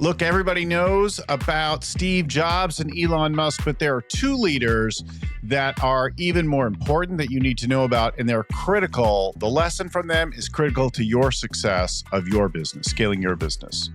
Look, everybody knows about Steve Jobs and Elon Musk, but there are two leaders that are even more important that you need to know about, and they're critical. The lesson from them is critical to your success of your business, scaling your business.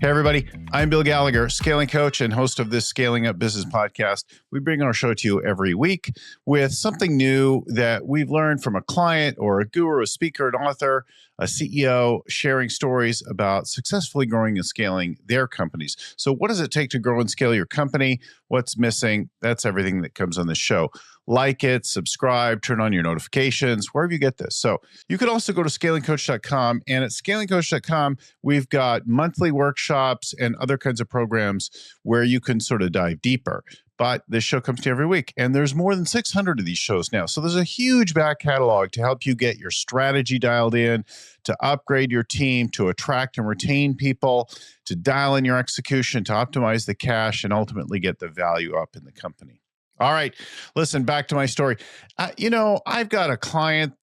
Hey, everybody. I'm Bill Gallagher, scaling coach and host of this Scaling Up Business podcast. We bring our show to you every week with something new that we've learned from a client or a guru, a speaker, an author, a CEO, sharing stories about successfully growing and scaling their companies. So what does it take to grow and scale your company? What's missing? That's everything that comes on this show. Like it, subscribe, turn on your notifications, wherever you get this. So you could also go to scalingcoach.com. And at scalingcoach.com, we've got monthly workshops and other kinds of programs where you can sort of dive deeper. But this show comes to you every week, and there's more than 600 of these shows now. So there's a huge back catalog to help you get your strategy dialed in, to upgrade your team, to attract and retain people, to dial in your execution, to optimize the cash, and ultimately get the value up in the company. All right, listen, back to my story. I've got a client,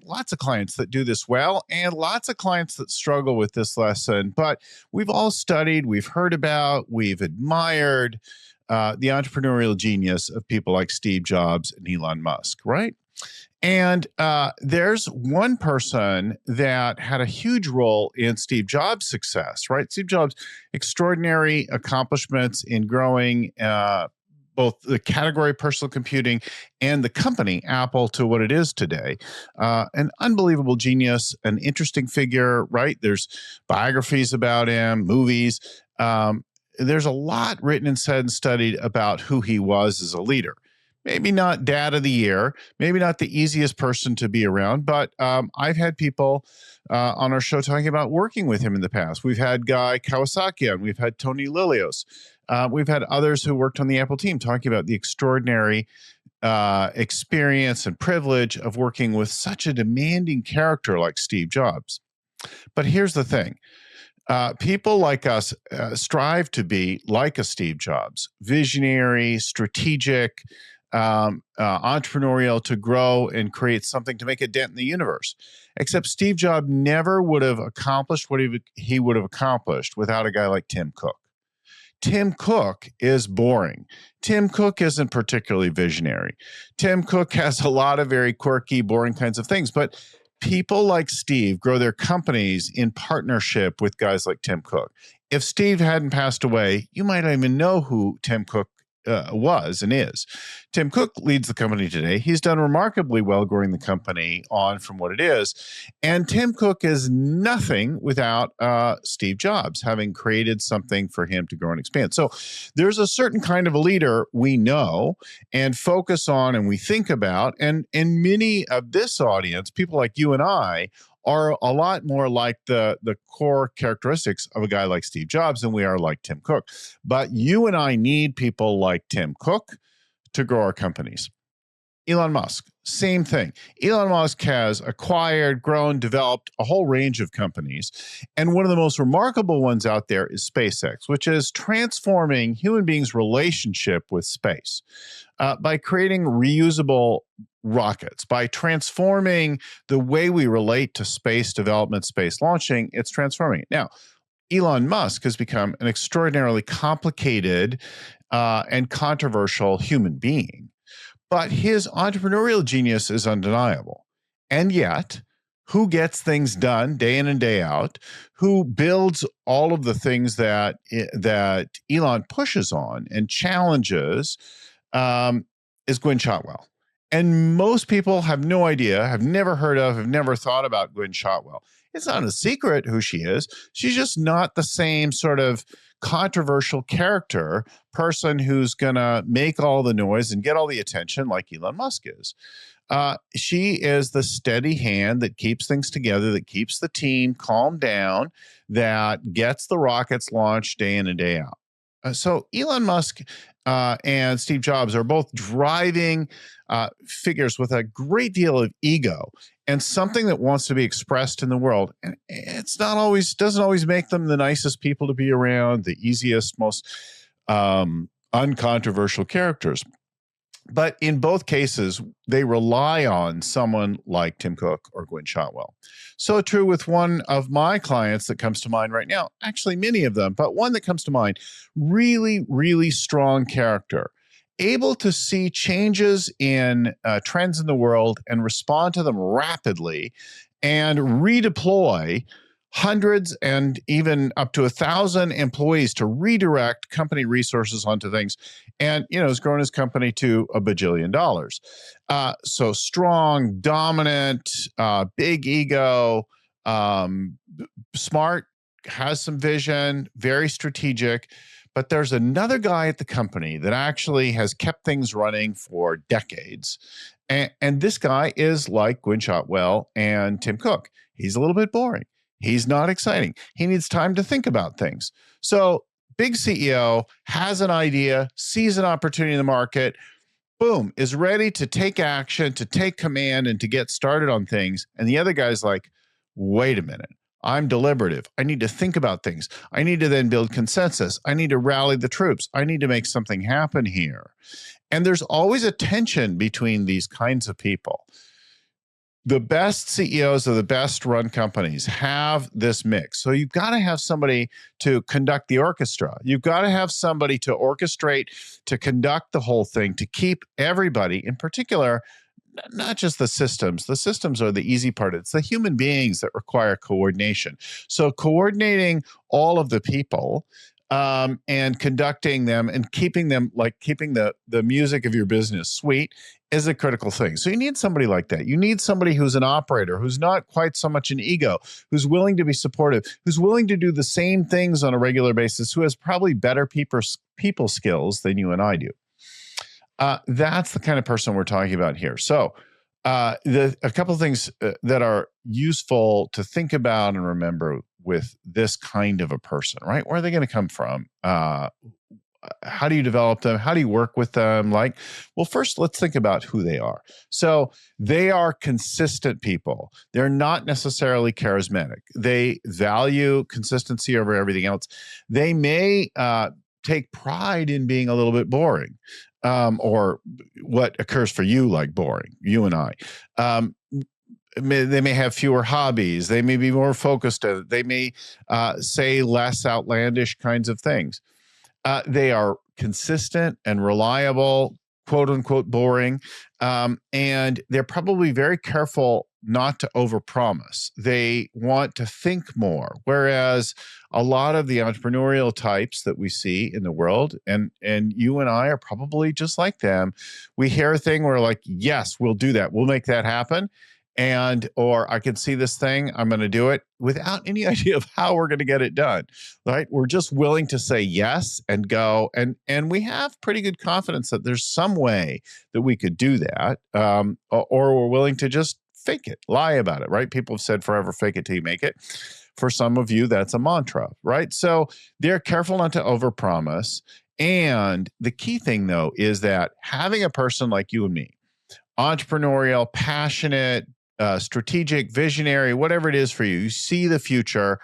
lots of clients that do this well, and lots of clients that struggle with this lesson. But we've all studied, we've heard about, we've admired the entrepreneurial genius of people like Steve Jobs and Elon Musk, right? And there's one person that had a huge role in Steve Jobs' success, right? Steve Jobs' extraordinary accomplishments in growing both the category of personal computing and the company, Apple, to what it is today. An unbelievable genius, an interesting figure, right? There's biographies about him, movies. There's a lot written and said and studied about who he was as a leader. Maybe not dad of the year, maybe not the easiest person to be around, but I've had people on our show talking about working with him in the past. We've had Guy Kawasaki on, we've had Tony Lilios. We've had others who worked on the Apple team talking about the extraordinary experience and privilege of working with such a demanding character like Steve Jobs. But here's the thing. People like us strive to be like a Steve Jobs, visionary, strategic, entrepreneurial, to grow and create something to make a dent in the universe. Except Steve Jobs never would have accomplished what he would have accomplished without a guy like Tim Cook. Tim Cook is boring. Tim Cook isn't particularly visionary. Tim Cook has a lot of very quirky, boring kinds of things, but people like Steve grow their companies in partnership with guys like Tim Cook. If Steve hadn't passed away, you might not even know who Tim Cook was and is. Tim Cook leads the company today. He's done remarkably well growing the company on from what it is. And Tim Cook is nothing without Steve Jobs having created something for him to grow and expand. So there's a certain kind of a leader we know and focus on and we think about. And many of this audience, people like you and I, are a lot more like the core characteristics of a guy like Steve Jobs than we are like Tim Cook. But you and I need people like Tim Cook to grow our companies. Elon Musk, same thing. Elon Musk has acquired, grown, developed a whole range of companies. And one of the most remarkable ones out there is SpaceX, which is transforming human beings' relationship with space by creating reusable rockets, by transforming the way we relate to space development, space launching. It's transforming it. Now, Elon Musk has become an extraordinarily complicated and controversial human being. But his entrepreneurial genius is undeniable. And yet, who gets things done day in and day out, who builds all of the things that Elon pushes on and challenges is Gwynne Shotwell. And most people have no idea, have never heard of, have never thought about Gwynne Shotwell. It's not a secret who she is. She's just not the same sort of controversial character, person who's going to make all the noise and get all the attention like Elon Musk is. She is the steady hand that keeps things together, that keeps the team calmed down, that gets the rockets launched day in and day out. So Elon Musk and Steve Jobs are both driving figures with a great deal of ego and something that wants to be expressed in the world. And it's not always, doesn't always make them the nicest people to be around, the easiest, most uncontroversial characters. But in both cases, they rely on someone like Tim Cook or Gwynne Shotwell. So true with one of my clients that comes to mind right now, actually many of them, but one that comes to mind, really, really strong character, able to see changes in trends in the world and respond to them rapidly and redeploy hundreds and even up to 1,000 employees to redirect company resources onto things, and has grown his company to $1 bajillion. So strong, dominant, big ego, smart, has some vision, very strategic. But there's another guy at the company that actually has kept things running for decades. And this guy is like Gwynne Shotwell and Tim Cook. He's a little bit boring. He's not exciting. He needs time to think about things. So big CEO has an idea, sees an opportunity in the market, boom, is ready to take action, to take command, and to get started on things. And the other guy's like, wait a minute. I'm deliberative. I need to think about things. I need to then build consensus. I need to rally the troops. I need to make something happen here. And there's always a tension between these kinds of people. The best CEOs of the best run companies have this mix. So you've got to have somebody to conduct the orchestra. You've got to have somebody to orchestrate, to conduct the whole thing, to keep everybody, in particular, not just the systems. The systems are the easy part. It's the human beings that require coordination. So coordinating all of the people and conducting them and keeping them, like keeping the music of your business sweet, is a critical thing. So you need somebody like that. You need somebody who's an operator, who's not quite so much an ego, who's willing to be supportive, who's willing to do the same things on a regular basis, who has probably better people skills than you and I do. That's the kind of person we're talking about here. So a couple of things that are useful to think about and remember with this kind of a person, right? Where are they going to come from? How do you develop them? How do you work with them? Well, first, let's think about who they are. So they are consistent people. They're not necessarily charismatic. They value consistency over everything else. They may take pride in being a little bit boring, or what occurs for you like boring, you and I. They may have fewer hobbies. They may be more focused. They may say less outlandish kinds of things. They are consistent and reliable, quote unquote, boring. And they're probably very careful not to overpromise. They want to think more. Whereas a lot of the entrepreneurial types that we see in the world, and you and I are probably just like them, we hear a thing, we're like, yes, we'll do that. We'll make that happen. Or I can see this thing, I'm going to do it, without any idea of how we're going to get it done, right? We're just willing to say yes and go. And we have pretty good confidence that there's some way that we could do that. Or we're willing to just fake it, lie about it, right? People have said forever, fake it till you make it. For some of you, that's a mantra, right? So they're careful not to overpromise. And the key thing, though, is that having a person like you and me, entrepreneurial, passionate, strategic, visionary, whatever it is for you, you see the future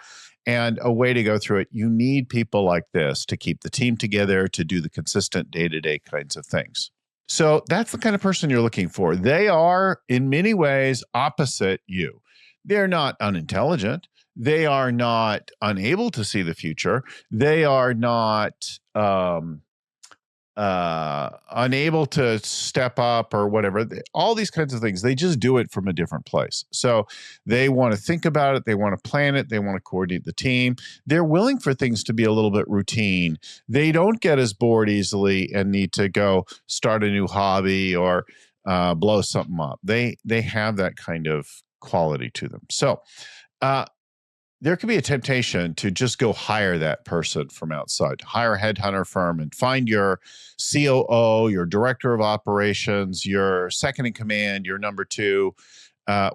and a way to go through it. You need people like this to keep the team together, to do the consistent day-to-day kinds of things. So that's the kind of person you're looking for. They are, in many ways, opposite you. They're not unintelligent. They are not unable to see the future. They are not unable to step up or whatever. All these kinds of things, they just do it from a different place. So they want to think about it. They want to plan it. They want to coordinate the team. They're willing for things to be a little bit routine. They don't get as bored easily and need to go start a new hobby or blow something up. They have that kind of quality to them. So there could be a temptation to just go hire that person from outside, hire a headhunter firm and find your COO, your director of operations, your second in command, your number two,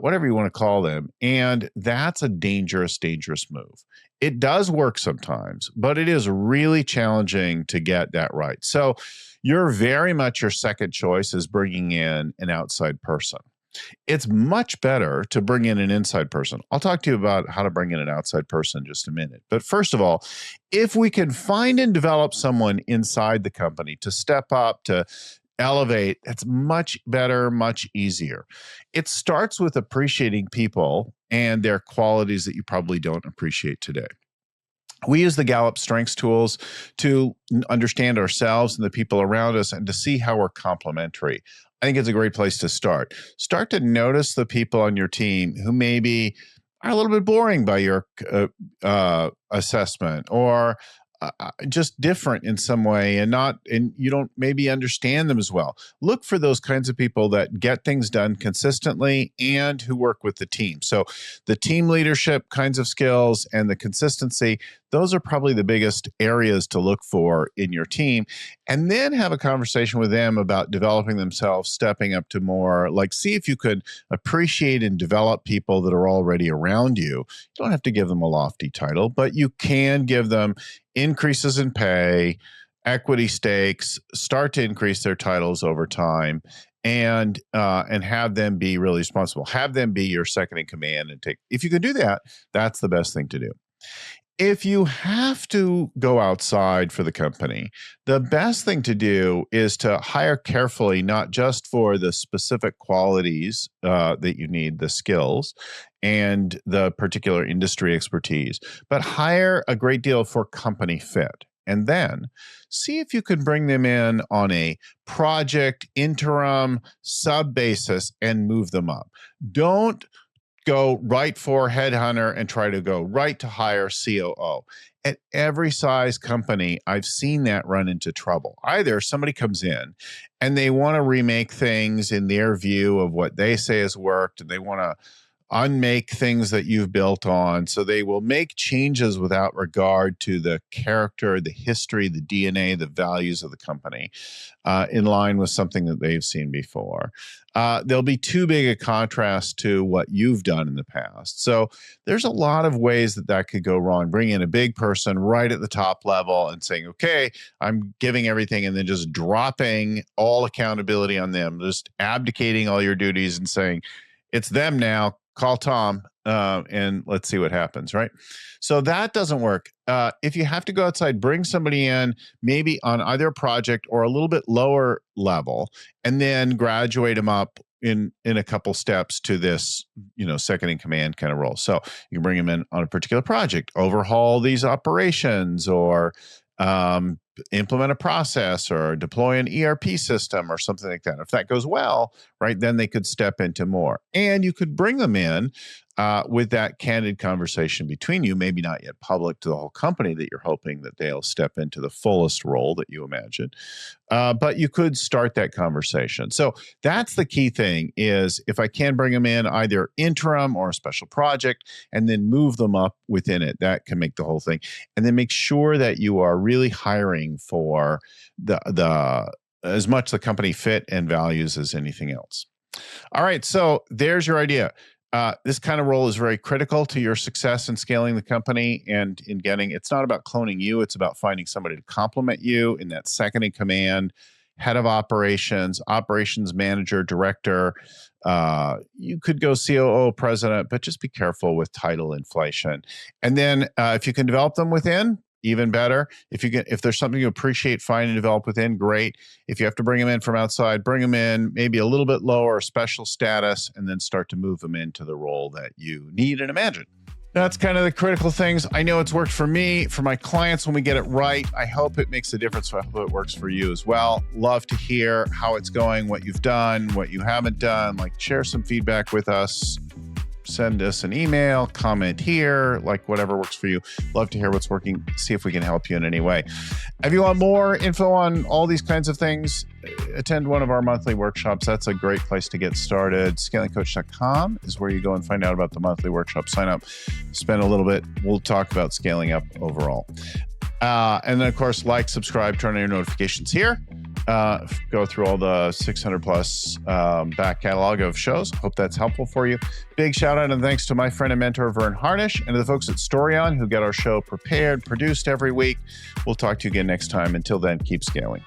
whatever you want to call them. And that's a dangerous, dangerous move. It does work sometimes, but it is really challenging to get that right. So you're very much your second choice is bringing in an outside person. It's much better to bring in an inside person. I'll talk to you about how to bring in an outside person in just a minute. But first of all, if we can find and develop someone inside the company to step up, to elevate, that's much better, much easier. It starts with appreciating people and their qualities that you probably don't appreciate today. We use the Gallup Strengths tools to understand ourselves and the people around us and to see how we're complementary. I think it's a great place to start. Start to notice the people on your team who maybe are a little bit boring by your assessment, or just different in some way, and you don't maybe understand them as well. Look for those kinds of people that get things done consistently and who work with the team. So the team leadership kinds of skills and the consistency, those are probably the biggest areas to look for in your team. And then have a conversation with them about developing themselves, stepping up to more, like see if you could appreciate and develop people that are already around you. You don't have to give them a lofty title, but you can give them increases in pay, equity stakes, start to increase their titles over time, and have them be really responsible. Have them be your second in command and take. If you can do that, that's the best thing to do. If you have to go outside for the company, the best thing to do is to hire carefully, not just for the specific qualities that you need, the skills and the particular industry expertise, but hire a great deal for company fit. And then see if you can bring them in on a project, interim, sub basis and move them up. Don't go right for headhunter and try to go right to hire COO. At every size company, I've seen that run into trouble. Either somebody comes in and they want to remake things in their view of what they say has worked, and they want to unmake things that you've built on. So they will make changes without regard to the character, the history, the DNA, the values of the company, in line with something that they've seen before. There'll be too big a contrast to what you've done in the past. So there's a lot of ways that could go wrong. Bring in a big person right at the top level and saying, okay, I'm giving everything, and then just dropping all accountability on them, just abdicating all your duties and saying, it's them now. Call Tom and let's see what happens, right? So that doesn't work. If you have to go outside, bring somebody in, maybe on either a project or a little bit lower level, and then graduate them up in a couple steps to this, second in command kind of role. So you can bring them in on a particular project, overhaul these operations, or implement a process, or deploy an ERP system or something like that. If that goes well, right, then they could step into more. And you could bring them in with that candid conversation between you, maybe not yet public to the whole company, that you're hoping that they'll step into the fullest role that you imagine. But you could start that conversation. So that's the key thing, is if I can bring them in either interim or a special project and then move them up within it, that can make the whole thing. And then make sure that you are really hiring for the as much the company fit and values as anything else. All right. So there's your idea. This kind of role is very critical to your success in scaling the company and in getting, it's not about cloning you. It's about finding somebody to complement you in that second in command, head of operations, operations manager, director. You could go COO, president, but just be careful with title inflation. And then if you can develop them within, even better. If there's something you appreciate, find and develop within, great. If you have to bring them in from outside, bring them in maybe a little bit lower, special status, and then start to move them into the role that you need and imagine. That's kind of the critical things. I know it's worked for me, for my clients when we get it right. I hope it makes a difference. I hope it works for you as well. Love to hear how it's going, what you've done, what you haven't done. Like, share some feedback with us. Send us an email, comment here, like whatever works for you. Love to hear what's working, see if we can help you in any way. If you want more info on all these kinds of things, attend one of our monthly workshops. That's a great place to get started. Scalingcoach.com is where you go and find out about the monthly workshop. Sign up, spend a little bit. We'll talk about scaling up overall. And then, of course, like, subscribe, turn on your notifications here. Go through all the 600 plus back catalog of shows. Hope that's helpful for you. Big shout out and thanks to my friend and mentor, Vern Harnish, and to the folks at Storyon who get our show prepared, produced every week. We'll talk to you again next time. Until then, keep scaling.